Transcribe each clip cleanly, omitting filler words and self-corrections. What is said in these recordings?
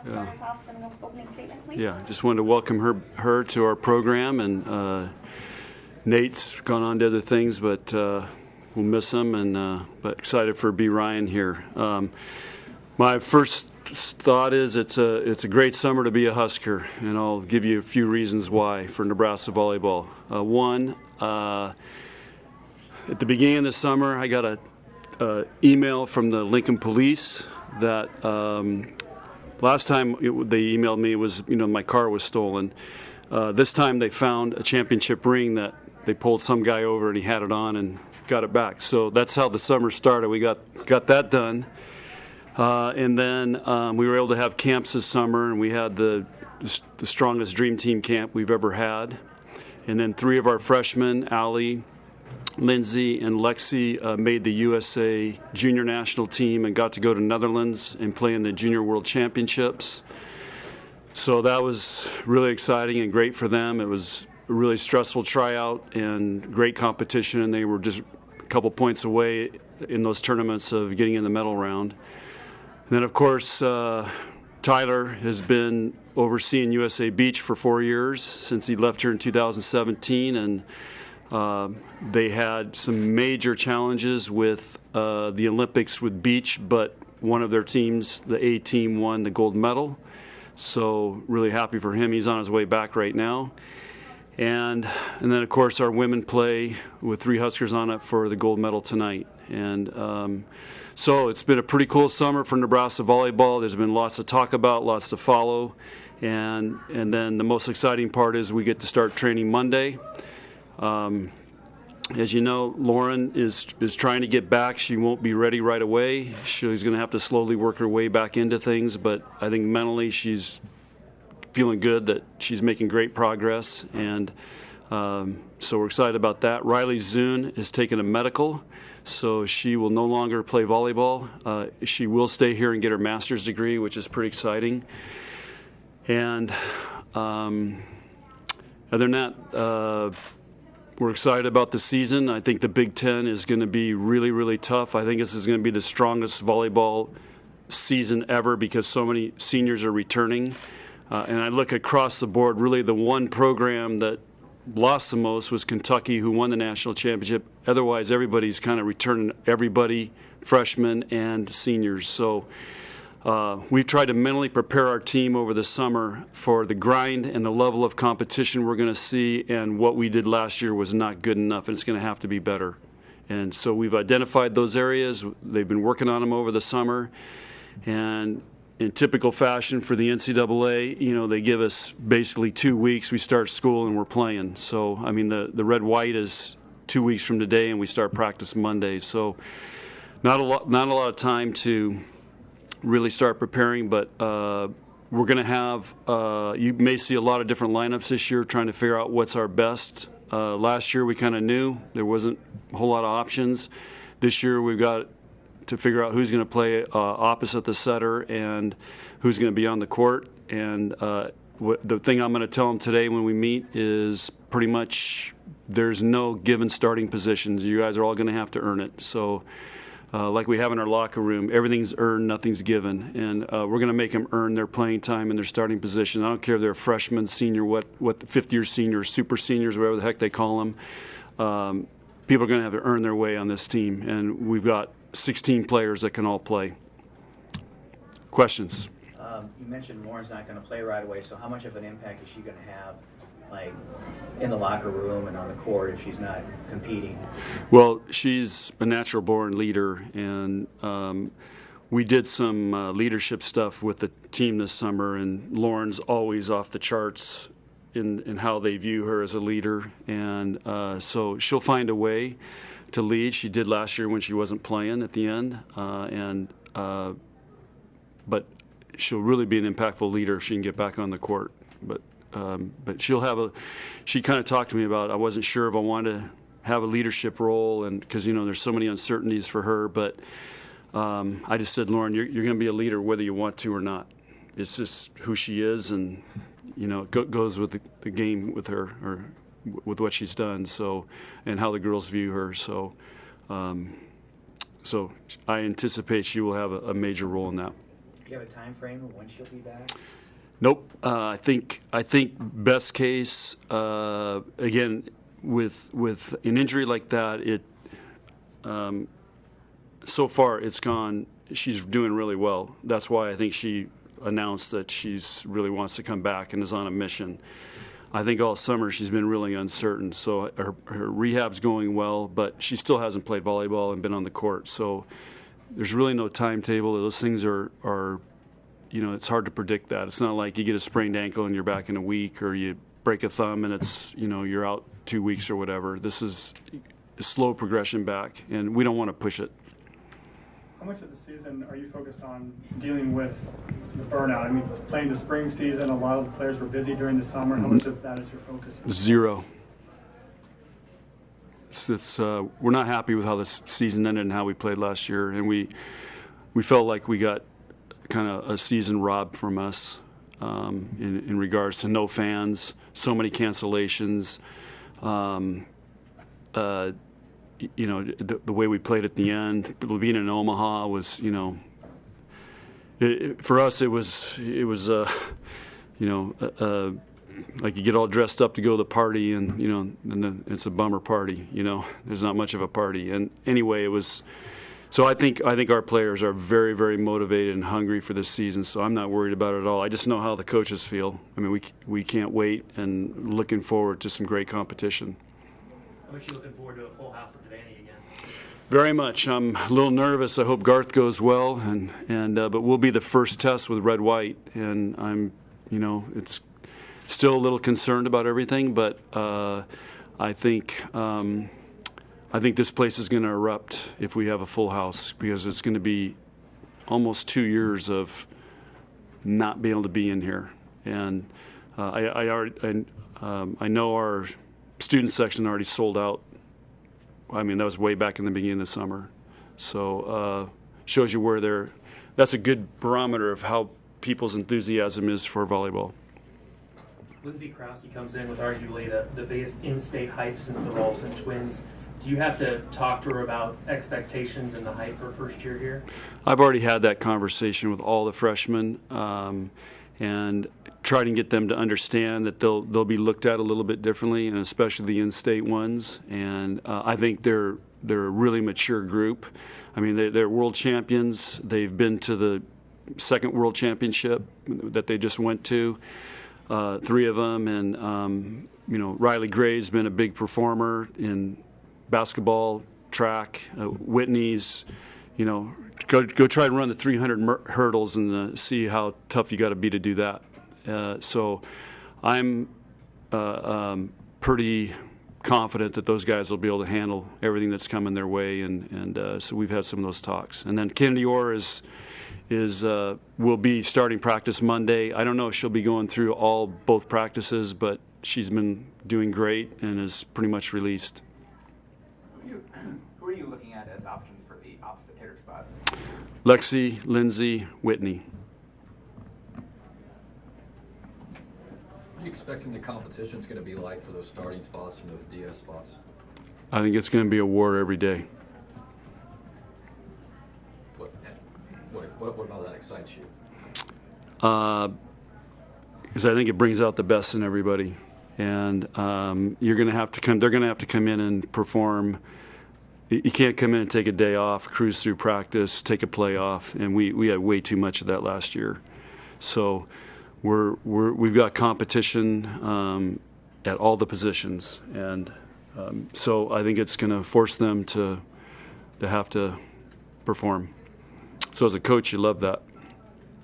start us off with an opening statement, please. Yeah, just wanted to welcome her to our program, and Nate's gone on to other things, but we'll miss him, and but excited for B. Ryan here. My first thought is it's a great summer to be a Husker, and I'll give you a few reasons why for Nebraska Volleyball. One, at the beginning of the summer, I got a email from the Lincoln Police that last time they emailed me was, my car was stolen. This time they found a championship ring that they pulled some guy over and he had it on and got it back. So that's how the summer started. We got that done. And then we were able to have camps this summer, and we had the strongest dream team camp we've ever had. And then 3 of our freshmen, Allie, Lindsay, and Lexi, made the USA junior national team and got to go to Netherlands and play in the Junior World Championships. So that was really exciting and great for them. It was a really stressful tryout and great competition, and they were just a couple points away in those tournaments of getting in the medal round. And then, of course, Tyler has been overseeing USA Beach for 4 years since he left here in 2017, and they had some major challenges with the Olympics with beach, but one of their teams, the A team, won the gold medal. So really happy for him. He's on his way back right now. And then, of course, our women play with 3 Huskers on it for the gold medal tonight. And so it's been a pretty cool summer for Nebraska Volleyball. There's been lots to talk about, lots to follow. And then the most exciting part is we get to start training Monday. As you know, Lauren is trying to get back. She won't be ready right away. She's going to have to slowly work her way back into things, but I think mentally she's feeling good that she's making great progress, and so we're excited about that. Riley Zune is taking a medical, so she will no longer play volleyball. She will stay here and get her master's degree, which is pretty exciting. And other than that, we're excited about the season. I think the Big Ten is going to be really, really tough. I think this is going to be the strongest volleyball season ever because so many seniors are returning. And I look across the board, really the one program that lost the most was Kentucky, who won the national championship. Otherwise, everybody's kind of returning, everybody, freshmen and seniors. So we've tried to mentally prepare our team over the summer for the grind and the level of competition we're going to see, and what we did last year was not good enough, and it's going to have to be better. And so we've identified those areas. They've been working on them over the summer, and in typical fashion for the NCAA, they give us basically 2 weeks. We start school and we're playing. So, I mean, the red-white is 2 weeks from today, and we start practice Monday. So not a lot of time to really start preparing, but we're going to have, you may see a lot of different lineups this year trying to figure out what's our best. Last year we kind of knew there wasn't a whole lot of options. This year we've got to figure out who's going to play opposite the setter and who's going to be on the court. And the thing I'm going to tell them today when we meet is pretty much there's no given starting positions. You guys are all going to have to earn it. So like we have in our locker room, everything's earned, nothing's given. And we're going to make them earn their playing time and their starting position. I don't care if they're freshmen, senior, what fifth-year seniors, super seniors, whatever the heck they call them. People are going to have to earn their way on this team. And we've got 16 players that can all play. Questions? You mentioned Lauren's not going to play right away, so how much of an impact is she going to have, like, in the locker room and on the court if she's not competing? Well, she's a natural-born leader, and we did some leadership stuff with the team this summer, and Lauren's always off the charts in how they view her as a leader, and so she'll find a way to lead. She did last year when she wasn't playing at the end, but she'll really be an impactful leader if she can get back on the court. But she'll have she kind of talked to me about, I wasn't sure if I wanted to have a leadership role, and because there's so many uncertainties for her, but I just said, Lauren, you're going to be a leader whether you want to or not. It's just who she is, and it goes with the game with her, or with what she's done, so, and how the girls view her. So I anticipate she will have a major role in that. you have a time frame of when she'll be back? Nope. I think best case, again, with an injury like that, so far it's gone. She's doing really well. That's why I think she announced that she's really wants to come back and is on a mission. I think all summer she's been really uncertain. So her rehab's going well, but she still hasn't played volleyball and been on the court. So there's really no timetable. Those things are it's hard to predict that. It's not like you get a sprained ankle and you're back in a week, or you break a thumb and it's, you're out 2 weeks or whatever. This is a slow progression back, and we don't want to push it. How much of the season are you focused on dealing with the burnout? I mean, playing the spring season, a lot of the players were busy during the summer. How much of that is your focus? Zero. We're not happy with how this season ended and how we played last year, and we felt like we got kind of a season robbed from us in regards to no fans, so many cancellations. The way we played at the end, being in Omaha was, for us it was like you get all dressed up to go to the party, and and it's a bummer party. There's not much of a party. And anyway, it was. So I think our players are very, very motivated and hungry for this season. So I'm not worried about it at all. I just know how the coaches feel. I mean, we can't wait, and looking forward to some great competition. How much are you looking forward to a full house of Devaney again? Very much. I'm a little nervous. I hope Garth goes well, but we'll be the first test with red white, and I'm, it's still a little concerned about everything, but I think this place is going to erupt if we have a full house, because it's going to be almost 2 years of not being able to be in here, and I know our student section already sold out. I mean, that was way back in the beginning of the summer. So shows you where that's a good barometer of how people's enthusiasm is for volleyball. Lindsay Krause comes in with arguably the biggest in-state hype since the Rolfson twins. Do you have to talk to her about expectations and the hype her first year here? I've already had that conversation with all the freshmen, and try to get them to understand that they'll be looked at a little bit differently, and especially the in-state ones. And I think they're a really mature group. I mean, they're world champions. They've been to the second world championship that they just went to, 3 of them. And Riley Gray's been a big performer in basketball, track. Whitney's, go try and run the 300 hurdles and see how tough you got to be to do that. So I'm pretty confident that those guys will be able to handle everything that's coming their way, and so we've had some of those talks. And then Kennedy Orr will be starting practice Monday. I don't know if she'll be going through both practices, but she's been doing great and is pretty much released. Who are you looking at as options for the opposite hitter spot? Lexi, Lindsay, Whitney. What are you expecting the competition's going to be like for those starting spots and those DS spots? I think it's going to be a war every day. What about that excites you? Because I think it brings out the best in everybody, and you're going to have to come. They're going to have to come in and perform. You can't come in and take a day off, cruise through practice, take a play off, and we had way too much of that last year. So we've got competition at all the positions, and so I think it's going to force them to have to perform. So as a coach, you love that.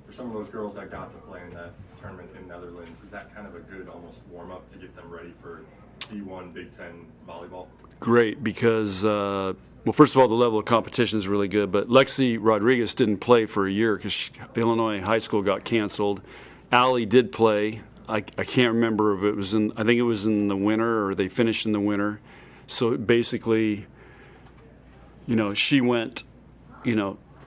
For some of those girls that got to play in that tournament in Netherlands, is that kind of a good almost warm-up to get them ready for D1 Big Ten volleyball? Great, because, well, first of all, the level of competition is really good, but Lexi Rodriguez didn't play for a year because Illinois high school got canceled. Allie did play. I can't remember if it was I think it was in the winter, or they finished in the winter. So basically, she went,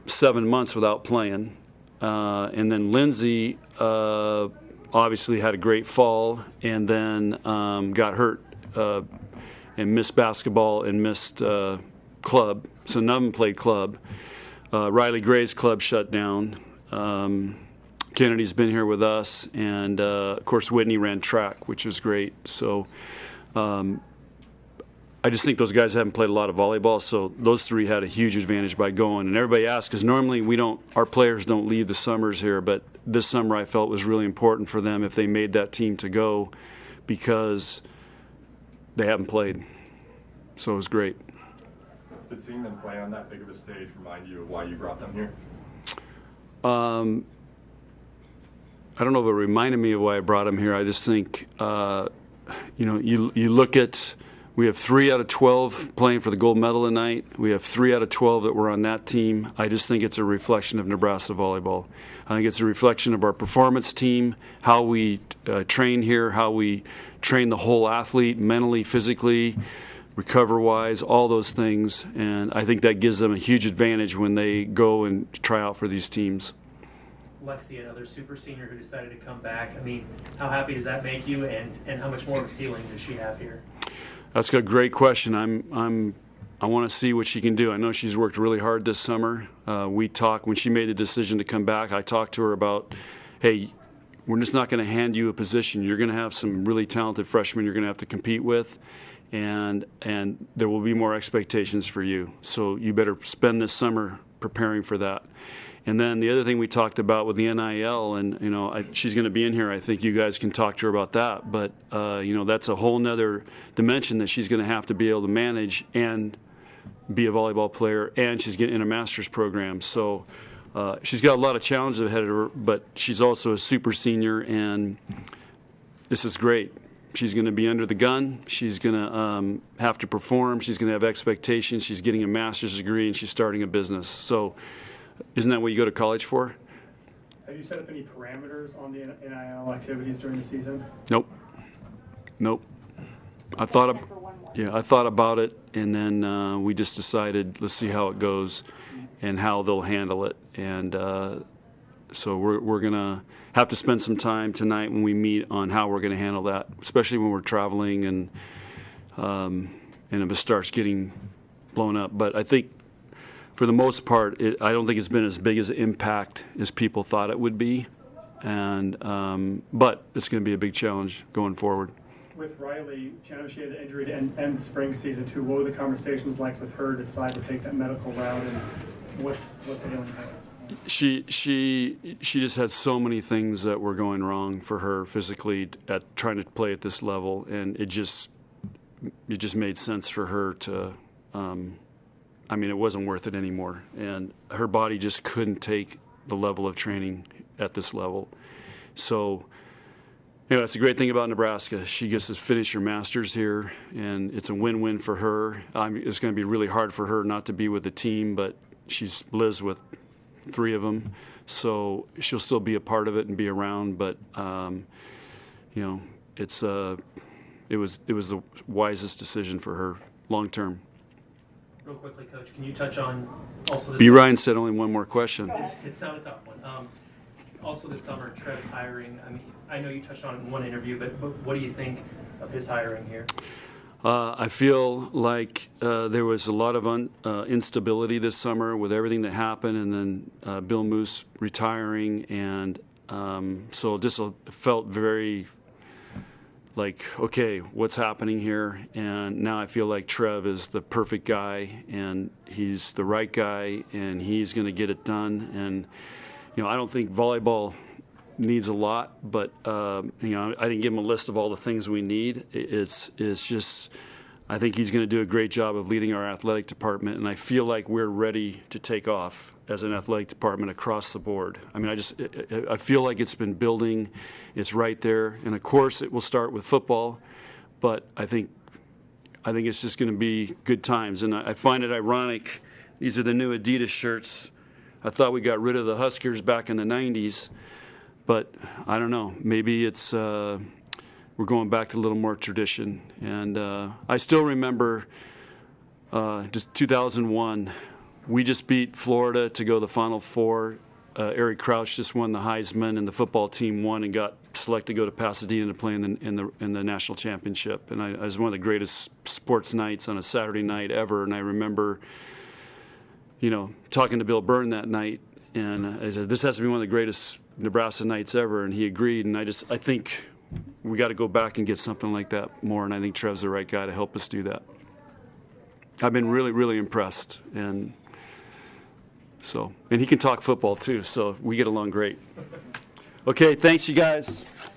7 months without playing. And then Lindsay obviously had a great fall, and then got hurt and missed basketball and missed club. So none of them played club. Riley Gray's club shut down. Kennedy's been here with us, and of course Whitney ran track, which was great. So I just think those guys haven't played a lot of volleyball, so those three had a huge advantage by going. And everybody asks, because normally our players don't leave the summers here, but this summer I felt was really important for them if they made that team to go, because they haven't played. So it was great. Did seeing them play on that big of a stage remind you of why you brought them here? I don't know if it reminded me of why I brought them here. I just think, you look at, we have 3 out of 12 playing for the gold medal tonight. We have 3 out of 12 that were on that team. I just think it's a reflection of Nebraska volleyball. I think it's a reflection of our performance team, how we train here, how we train the whole athlete, mentally, physically, recover-wise, all those things. And I think that gives them a huge advantage when they go and try out for these teams. Lexi, another super senior who decided to come back. I mean, how happy does that make you, and how much more of a ceiling does she have here? That's a great question. I want to see what she can do. I know she's worked really hard this summer. We talked when she made the decision to come back. I talked to her about, hey, we're just not going to hand you a position. You're going to have some really talented freshmen you're going to have to compete with, and there will be more expectations for you. So you better spend this summer preparing for that. And then the other thing we talked about with the NIL, and she's going to be in here. I think you guys can talk to her about that. But that's a whole nother dimension that she's going to have to be able to manage and be a volleyball player. And she's getting in a master's program, so she's got a lot of challenges ahead of her. But she's also a super senior, and this is great. She's going to be under the gun. She's going to have to perform. She's going to have expectations. She's getting a master's degree, and she's starting a business. So. Isn't that what you go to college for? Have you set up any parameters on the NIL activities during the season? Nope. I thought about it, and then we just decided, let's see how it goes and how they'll handle it. And so we're going to have to spend some time tonight when we meet on how we're going to handle that, especially when we're traveling and if it starts getting blown up. But I think, for the most part, I don't think it's been as big as an impact as people thought it would be, but it's going to be a big challenge going forward. With Riley, I know she had an injury to end the spring season too. What were the conversations like with her to decide to take that medical route, and what's the healing like? She just had so many things that were going wrong for her physically at trying to play at this level, and it just made sense for her to. It wasn't worth it anymore, and her body just couldn't take the level of training at this level. So, that's a great thing about Nebraska. She gets to finish her master's here, and it's a win-win for her. It's going to be really hard for her not to be with the team, but she lives with 3 of them, so she'll still be a part of it and be around. But it was the wisest decision for her long term. Real quickly, Coach, can you touch on also this? B. Ryan said only one more question. It's not a tough one. Also this summer, Trev's hiring. I mean, I know you touched on it in one interview, but what do you think of his hiring here? I feel like there was a lot of instability this summer with everything that happened, and then Bill Moose retiring, and so it just felt very like, okay, what's happening here? And now I feel like Trev is the perfect guy, and he's the right guy, and he's going to get it done. And, I don't think volleyball needs a lot, but, I didn't give him a list of all the things we need. It's just, I think he's going to do a great job of leading our athletic department, and I feel like we're ready to take off as an athletic department across the board. I feel like it's been building. It's right there, and of course it will start with football, but I think it's just going to be good times. And I find it ironic. These are the new Adidas shirts. I thought we got rid of the Huskers back in the 90s, but I don't know. Maybe it's we're going back to a little more tradition. And I still remember just 2001. We just beat Florida to go to the Final Four. Eric Crouch just won the Heisman, and the football team won and got selected to go to Pasadena to play in the national championship. And it was one of the greatest sports nights on a Saturday night ever. And I remember, talking to Bill Byrne that night, And I said, this has to be one of the greatest Nebraska nights ever, and he agreed. And I think we got to go back and get something like that more, and I think Trev's the right guy to help us do that. I've been really, really impressed, and he can talk football too, so we get along great. Okay, thanks you guys.